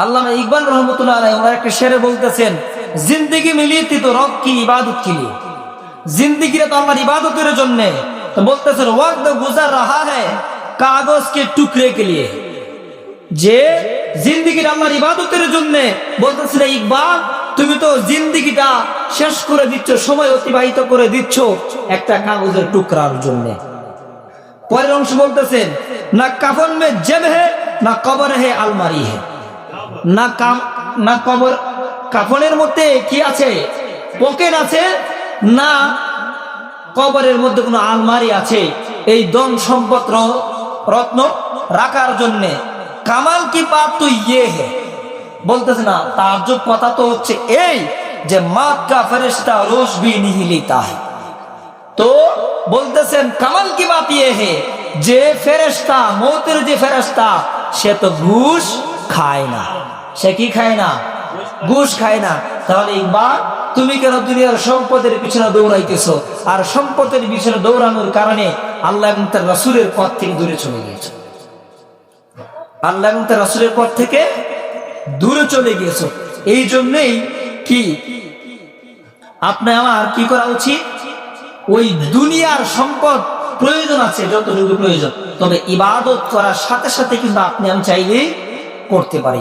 আল্লামা ইকবাল रहमतुल्लाह अलैह ওনার একটা শেরে বলতেছেন, जिंदगी मिली थी तो रब की इबादत के लिए, जिंदगी तो अल्लाहर इबादतेर जন্য। तो বলতেছেন वक्त गुजर रहा है कागज के टुकड़े के लिए, যে জিন্দেগিটা আল্লাহর ইবাদতের জন্য। বলতেছেন ইকবাল, তুমি তো জিন্দেগিটা শেষ করে দিচ্ছ, সময় অতিবাহিত করে দিচ্ছ একটা কাগজের টুকরার জন্য। পরের অংশ বলতেছেন, না কাফন মে জেব হে না কবর হে আলমারি হে, না কবর কাফনের মধ্যে কি আছে, পকেট আছে, না কবরের মধ্যে কোনো আলমারি আছে এই ধন সম্পদ রত্ন রাখার জন্য। কামাল কি বাত তো ইয়ে হে, বলতেছে না তাজ্জুব কথা তো হচ্ছে এই যে মাত কা ফেরেশতা রোজ ভি नहीं लेता है। তো বলতেছেন কামাল কি বাত ইয়ে হে যে ফেরেশতা, মওতের যে ফেরেশতা, সে তো ঘুষ খায় না। সে কি খায় না? ঘুষ খায় না। তাহলে ইকবাল, তুমি কেন দুনিয়ার সম্পদের পিছনে দৌড়াইতেছো? আর সম্পদের পিছনে দৌড়ানোর কারণে আল্লাহ এবং তার রাসূলের পথ থেকে দূরে চলে গিয়েছো। আল্লাহ এবং তার রাসূলের পথ থেকে দূরে চলে গিয়েছো। এই জন্যই কি আপনি আমার কি করা উচিত? ওই দুনিয়ার সম্পদ প্রয়োজন আছে যতটুকু প্রয়োজন, তবে ইবাদত করার সাথে সাথে কিন্তু আপনি আমি চাইলেই করতে পারি।